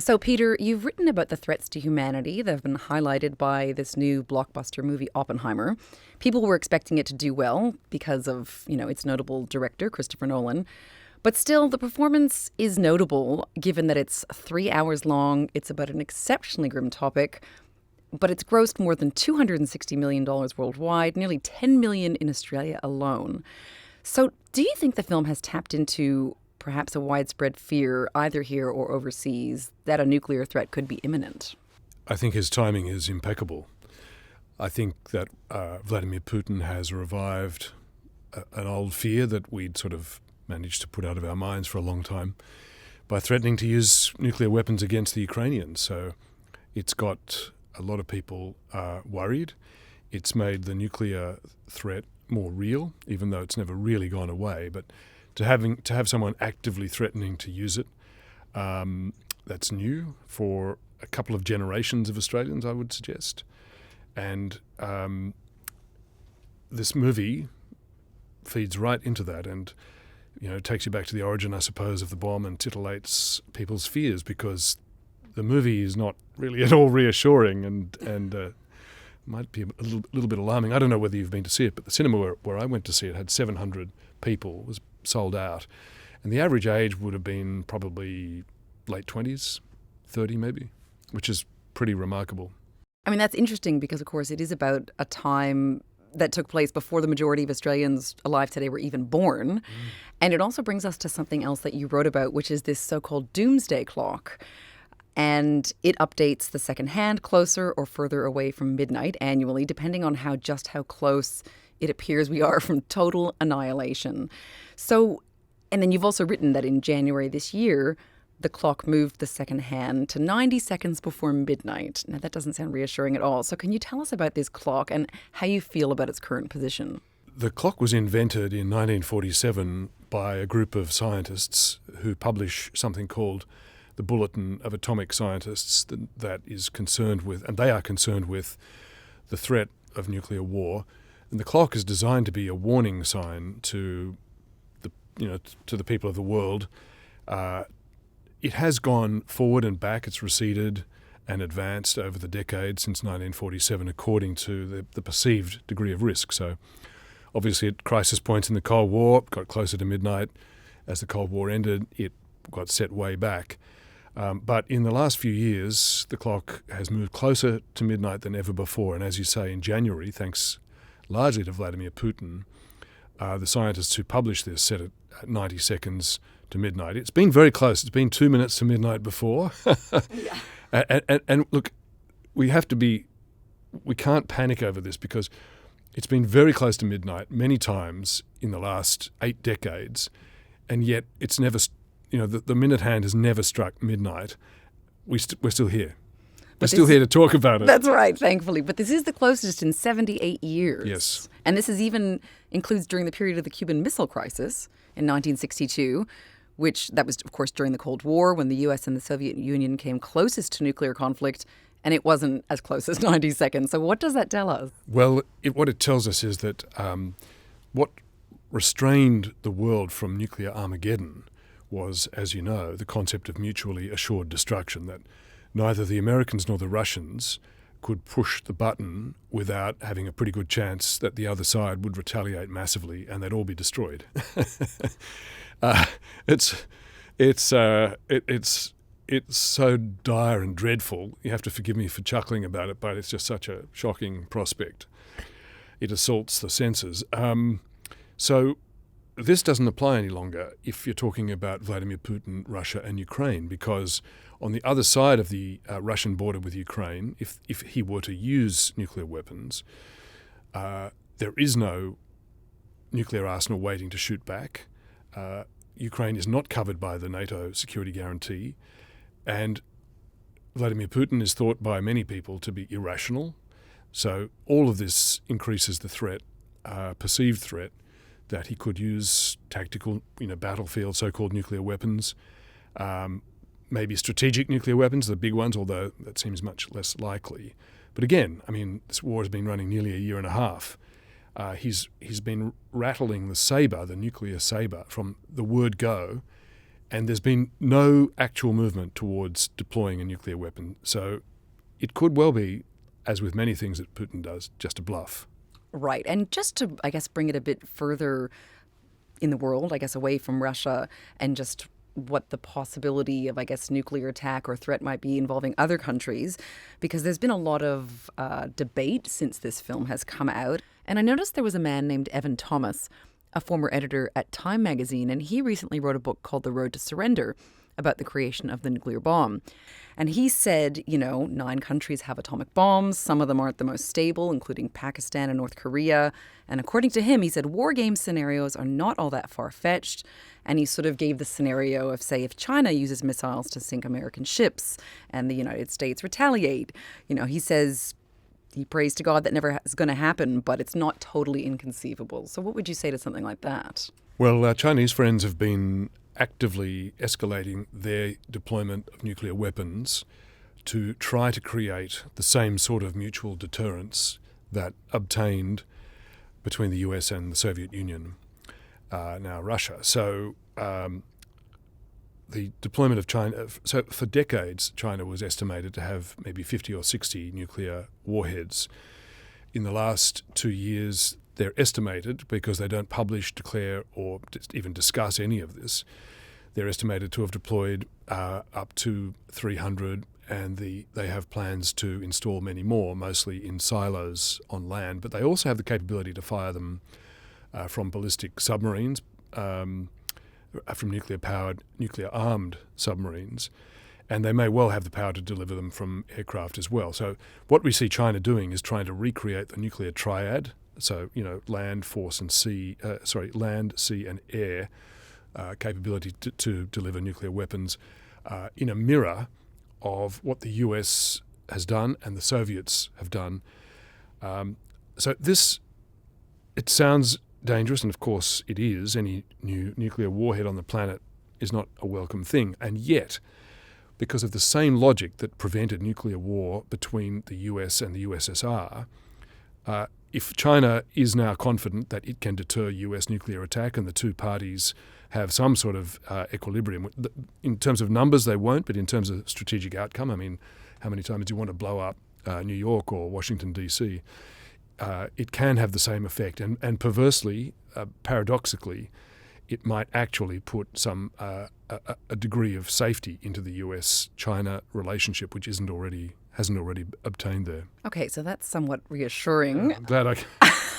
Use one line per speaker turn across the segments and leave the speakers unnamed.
So, Peter, you've written about the threats to humanity that have been highlighted by this new blockbuster movie, Oppenheimer. People were expecting it to do well because of, its notable director, Christopher Nolan. But still, the performance is notable given that it's 3 hours long. It's about an exceptionally grim topic, but it's grossed more than $260 million worldwide, nearly $10 million in Australia alone. So do you think the film has tapped into perhaps a widespread fear, either here or overseas, that a nuclear threat could be imminent?
I think his timing is impeccable. I think that Vladimir Putin has revived an old fear that we'd sort of managed to put out of our minds for a long time by threatening to use nuclear weapons against the Ukrainians. So it's got a lot of people worried. It's made the nuclear threat more real, even though it's never really gone away. But to have someone actively threatening to use it, that's new for a couple of generations of Australians, I would suggest. And this movie feeds right into that, and takes you back to the origin, I suppose, of the bomb, and titillates people's fears, because the movie is not really at all reassuring and might be a little bit alarming. I don't know whether you've been to see it, but the cinema where I went to see it had 700 people, was sold out. And the average age would have been probably late 20s, 30 maybe, which is pretty remarkable.
I mean, that's interesting because, of course, it is about a time that took place before the majority of Australians alive today were even born. And it also brings us to something else that you wrote about, which is this so-called Doomsday Clock. And it updates the second hand closer or further away from midnight annually, depending on how close it appears we are from total annihilation. So, and then you've also written that in January this year, the clock moved the second hand to 90 seconds before midnight. Now, that doesn't sound reassuring at all. So can you tell us about this clock and how you feel about its current position?
The clock was invented in 1947 by a group of scientists who publish something called the Bulletin of Atomic Scientists that is concerned with, and they are concerned with, the threat of nuclear war. And the clock is designed to be a warning sign to the people of the world. It has gone forward and back. It's receded and advanced over the decades since 1947 according to the perceived degree of risk. So obviously at crisis points in the Cold War, it got closer to midnight. As the Cold War ended, it got set way back. But in the last few years, the clock has moved closer to midnight than ever before. And as you say, in January, thanks largely to Vladimir Putin, the scientists who published this set it at 90 seconds to midnight. It's been very close. It's been 2 minutes to midnight before. Yeah. And look, we can't panic over this, because it's been very close to midnight many times in the last 8 decades, and yet it's never, the minute hand has never struck midnight. We're still here. We're still here to talk about it.
That's right, thankfully. But this is the closest in 78 years.
Yes.
And this includes during the period of the Cuban Missile Crisis in 1962, that was, of course, during the Cold War, when the U.S. and the Soviet Union came closest to nuclear conflict, and it wasn't as close as 90 seconds. So what does that tell us?
Well, what it tells us is that what restrained the world from nuclear Armageddon was, as you know, the concept of mutually assured destruction, that neither the Americans nor the Russians could push the button without having a pretty good chance that the other side would retaliate massively and they'd all be destroyed. It's so dire and dreadful. You have to forgive me for chuckling about it, but it's just such a shocking prospect. It assaults the senses. So this doesn't apply any longer if you're talking about Vladimir Putin, Russia and Ukraine, because on the other side of the Russian border with Ukraine, if he were to use nuclear weapons, there is no nuclear arsenal waiting to shoot back. Ukraine is not covered by the NATO security guarantee, and Vladimir Putin is thought by many people to be irrational. So all of this increases the threat, perceived threat, that he could use tactical, battlefield so-called nuclear weapons, maybe strategic nuclear weapons, the big ones, although that seems much less likely. But again, this war has been running nearly a year and a half. He's been rattling the saber, the nuclear saber, from the word go, And there's been no actual movement towards deploying a nuclear weapon. So it could well be, as with many things that Putin does, just a bluff.
Right. And just to, I guess, bring it a bit further in the world, I guess, away from Russia and just what the possibility of, I guess, nuclear attack or threat might be involving other countries, because there's been a lot of debate since this film has come out. And I noticed there was a man named Evan Thomas, a former editor at Time magazine, and he recently wrote a book called The Road to Surrender about the creation of the nuclear bomb. And he said, 9 countries have atomic bombs. Some of them aren't the most stable, including Pakistan and North Korea. And according to him, he said war game scenarios are not all that far-fetched. And he sort of gave the scenario of, say, if China uses missiles to sink American ships and the United States retaliate. He says he prays to God that never is going to happen, but it's not totally inconceivable. So what would you say to something like that?
Well, our Chinese friends have been actively escalating their deployment of nuclear weapons to try to create the same sort of mutual deterrence that obtained between the US and the Soviet Union, now Russia. So the deployment of China, so for decades, China was estimated to have maybe 50 or 60 nuclear warheads. In the last 2 years, they're estimated, because they don't publish, declare, or even discuss any of this, they're estimated to have deployed up to 300, and they have plans to install many more, mostly in silos on land. But they also have the capability to fire them from ballistic submarines, from nuclear-powered, nuclear-armed submarines, and they may well have the power to deliver them from aircraft as well. So what we see China doing is trying to recreate the nuclear triad. So, land, force, and sea, land, sea, and air capability to deliver nuclear weapons in a mirror of what the US has done and the Soviets have done. So it sounds dangerous, and of course it is. Any new nuclear warhead on the planet is not a welcome thing. And yet, because of the same logic that prevented nuclear war between the US and the USSR, if China is now confident that it can deter US nuclear attack and the two parties have some sort of equilibrium, in terms of numbers they won't, but in terms of strategic outcome, I mean, how many times do you want to blow up New York or Washington, D.C.? It can have the same effect. And perversely, paradoxically, it might actually put some a degree of safety into the US-China relationship, which hasn't already obtained there.
Okay, so that's somewhat reassuring.
Glad I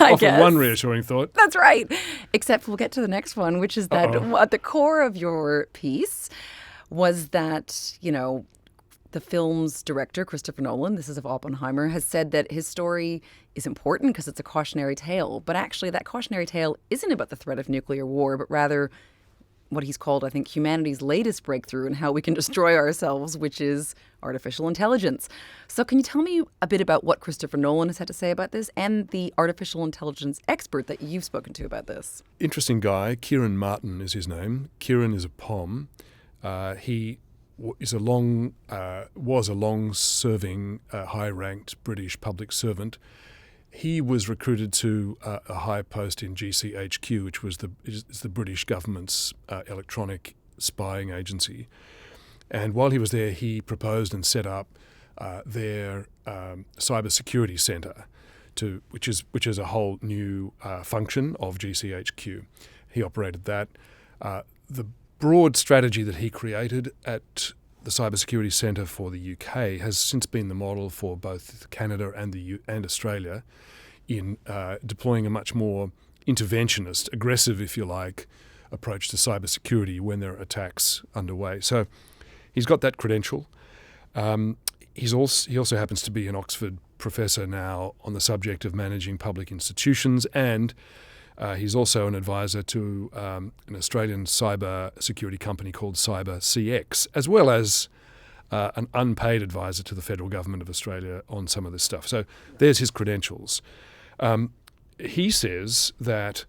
I
offer
guess.
one reassuring thought.
That's right. Except we'll get to the next one, which is that at the core of your piece was that, the film's director, Christopher Nolan, this is of Oppenheimer, has said that his story is important because it's a cautionary tale. But actually, that cautionary tale isn't about the threat of nuclear war, but rather what he's called, I think, humanity's latest breakthrough in how we can destroy ourselves, which is artificial intelligence. So can you tell me a bit about what Christopher Nolan has had to say about this and the artificial intelligence expert that you've spoken to about this?
Interesting guy. Kieran Martin is his name. Kieran is a POM. He was a long-serving, high-ranked British public servant. He was recruited to a high post in GCHQ, which was the British government's electronic spying agency. And while he was there, he proposed and set up their cybersecurity centre, which is a whole new function of GCHQ. He operated that. The broad strategy that he created at the Cybersecurity Centre for the UK has since been the model for both Canada and Australia in deploying a much more interventionist, aggressive, if you like, approach to cybersecurity when there are attacks underway. So he's got that credential. He also happens to be an Oxford professor now on the subject of managing public institutions, and he's also an advisor to an Australian cyber security company called CyberCX, as well as an unpaid advisor to the federal government of Australia on some of this stuff. So there's his credentials. He says that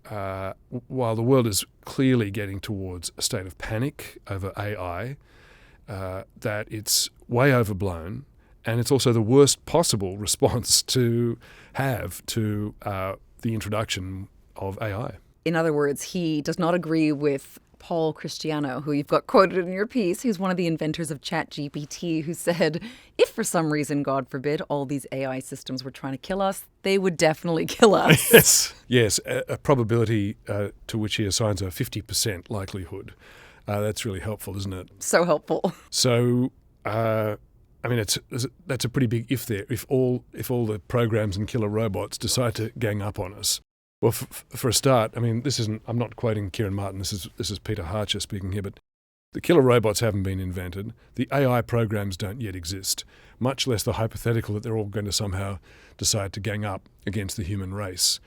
while the world is clearly getting towards a state of panic over AI, that it's way overblown, and it's also the worst possible response to have to the introduction of AI.
In other words, he does not agree with Paul Christiano, who you've got quoted in your piece, who's one of the inventors of ChatGPT, who said, if for some reason, God forbid, all these AI systems were trying to kill us, they would definitely kill us.
Yes, a probability to which he assigns a 50% likelihood. That's really helpful, isn't it?
So helpful.
So, that's a pretty big if there. If all the programs and killer robots decide to gang up on us. Well, for a start, I'm not quoting Kieran Martin. This is Peter Hartcher speaking here, but the killer robots haven't been invented. The AI programs don't yet exist, much less the hypothetical that they're all going to somehow decide to gang up against the human race.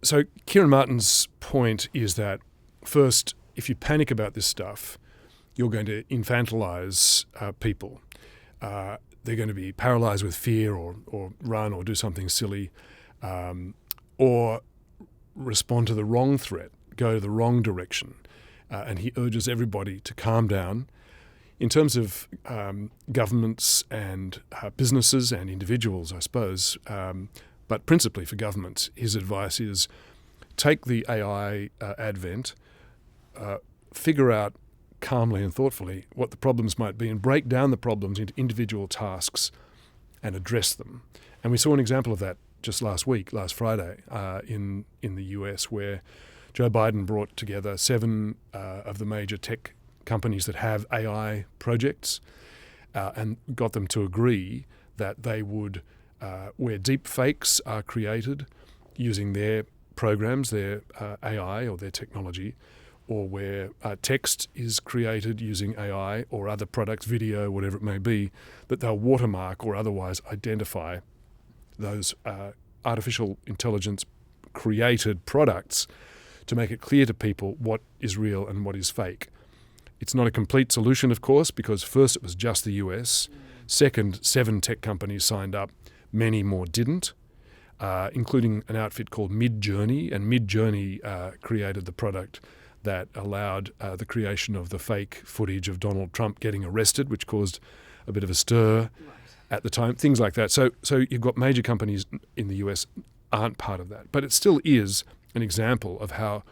So Kieran Martin's point is that, first, if you panic about this stuff, you're going to infantilize people. They're going to be paralyzed with fear or run or do something silly. Or respond to the wrong threat, go the wrong direction. And he urges everybody to calm down. In terms of governments and businesses and individuals, I suppose, but principally for governments, his advice is take the AI advent, figure out calmly and thoughtfully what the problems might be and break down the problems into individual tasks and address them. And we saw an example of that just last Friday, in the US, where Joe Biden brought together 7 of the major tech companies that have AI projects and got them to agree that they would, where deep fakes are created using their programs, their AI or their technology, or where text is created using AI or other products, video, whatever it may be, that they'll watermark or otherwise identify those artificial intelligence created products to make it clear to people what is real and what is fake. It's not a complete solution, of course, because first it was just the US. Second, 7 tech companies signed up. Many more didn't, including an outfit called Midjourney. And Midjourney created the product that allowed the creation of the fake footage of Donald Trump getting arrested, which caused a bit of a stir at the time, things like that. So you've got major companies in the US aren't part of that. But it still is an example of how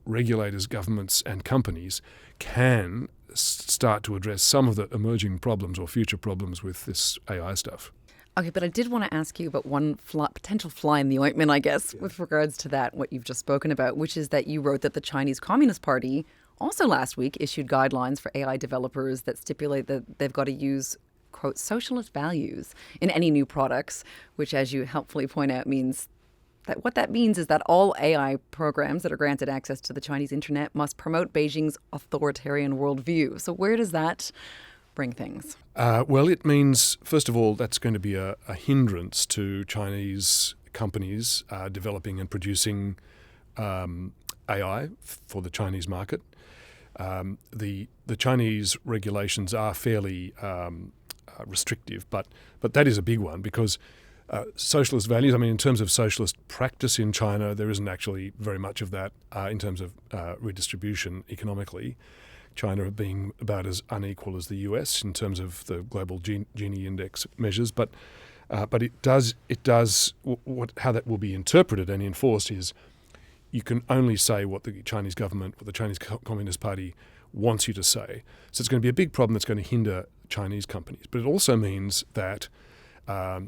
regulators, governments and companies can start to address some of the emerging problems or future problems with this AI stuff.
Okay, but I did want to ask you about one potential fly in the ointment, I guess, with regards to that, what you've just spoken about, which is that you wrote that the Chinese Communist Party also last week issued guidelines for AI developers that stipulate that they've got to use, quote, socialist values in any new products, which, as you helpfully point out, means that what that means is that all AI programs that are granted access to the Chinese internet must promote Beijing's authoritarian worldview. So where does that bring things?
Well, it means, first of all, that's going to be a hindrance to Chinese companies developing and producing AI for the Chinese market. The Chinese regulations are fairly restrictive, but that is a big one because socialist values, in terms of socialist practice in China, there isn't actually very much of that in terms of redistribution economically. China being about as unequal as the US in terms of the global Gini index measures, but it does how that will be interpreted and enforced is you can only say what the Chinese government or the Chinese Communist Party wants you to say. So it's going to be a big problem that's going to hinder Chinese companies. But it also means that a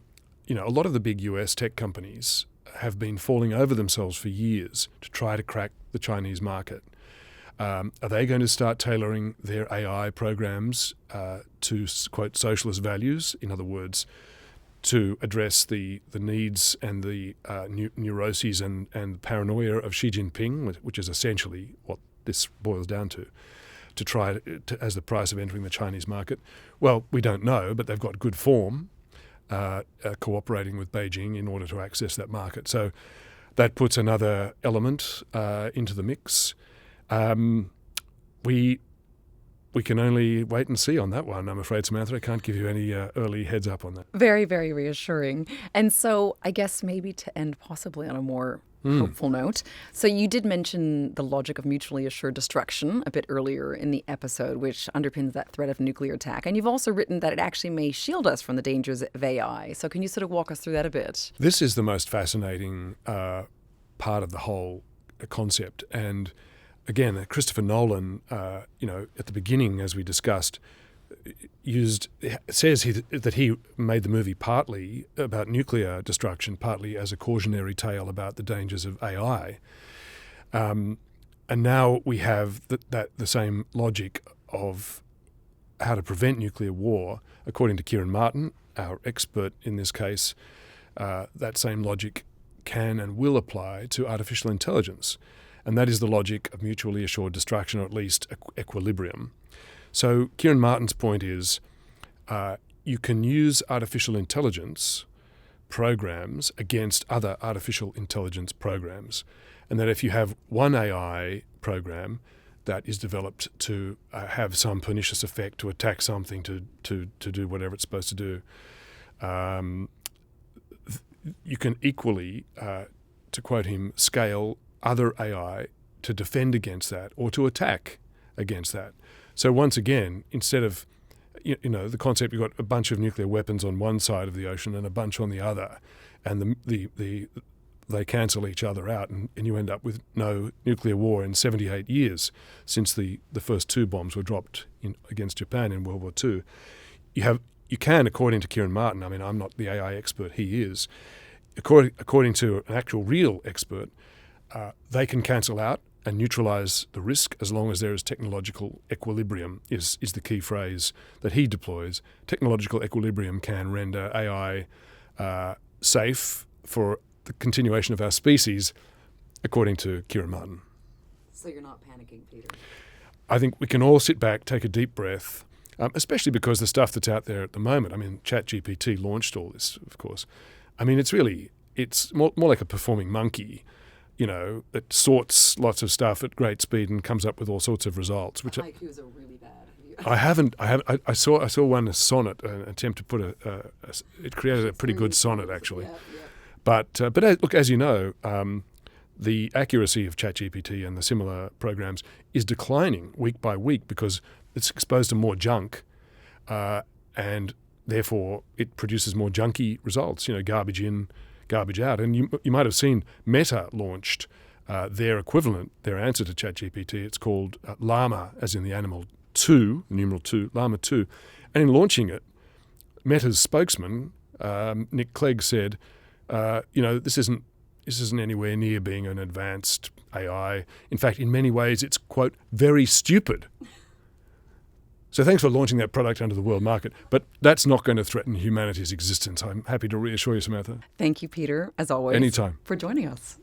lot of the big US tech companies have been falling over themselves for years to try to crack the Chinese market. Are they going to start tailoring their AI programs to, quote, socialist values? In other words, to address the needs and the neuroses and paranoia of Xi Jinping, which is essentially what this boils down to try to, as the price of entering the Chinese market? Well, we don't know, but they've got good form cooperating with Beijing in order to access that market. So that puts another element into the mix. We can only wait and see on that one, I'm afraid, Samantha. I can't give you any early heads up on that.
Very, very reassuring. And so I guess maybe to end possibly on a more hopeful note. So you did mention the logic of mutually assured destruction a bit earlier in the episode, which underpins that threat of nuclear attack. And you've also written that it actually may shield us from the dangers of AI. So can you sort of walk us through that a bit?
This is the most fascinating part of the whole concept. And again, Christopher Nolan, at the beginning, as we discussed, says that he made the movie partly about nuclear destruction, partly as a cautionary tale about the dangers of AI. And now we have the same logic of how to prevent nuclear war. According to Kieran Martin, our expert in this case, that same logic can and will apply to artificial intelligence. And that is the logic of mutually assured destruction, or at least equilibrium. So Kieran Martin's point is you can use artificial intelligence programs against other artificial intelligence programs. And that if you have one AI program that is developed to have some pernicious effect, to attack something, to do whatever it's supposed to do, you can equally, to quote him, scale other AI to defend against that or to attack against that. So once again, instead of, the concept, you've got a bunch of nuclear weapons on one side of the ocean and a bunch on the other, and they cancel each other out, and you end up with no nuclear war in 78 years since the first two bombs were dropped against Japan in World War II. You can, according to Kieran Martin, I mean, I'm not the AI expert, he is, according to an actual real expert, they can cancel out and neutralize the risk as long as there is technological equilibrium, is the key phrase that he deploys. Technological equilibrium can render AI safe for the continuation of our species, according to Kieran Martin.
So you're not panicking, Peter?
I think we can all sit back, take a deep breath, especially because the stuff that's out there at the moment, I mean, ChatGPT launched all this, of course. I mean, it's more like a performing monkey, that sorts lots of stuff at great speed and comes up with all sorts of results. Which
haikus are really bad.
I saw one, a sonnet, an attempt to put it created a pretty good sonnet, actually.
Yeah.
But look, as you know, the accuracy of ChatGPT and the similar programs is declining week by week because it's exposed to more junk, and therefore it produces more junky results. Garbage in, garbage out. And you might have seen Meta launched their equivalent, their answer to ChatGPT. It's called Llama, as in the animal 2, numeral 2, Llama 2. And in launching it, Meta's spokesman, Nick Clegg, said, this isn't anywhere near being an advanced AI. In fact, in many ways, it's, quote, very stupid. So thanks for launching that product onto the world market. But that's not going to threaten humanity's existence. I'm happy to reassure you, Samantha.
Thank you, Peter, as always.
Anytime.
For joining us.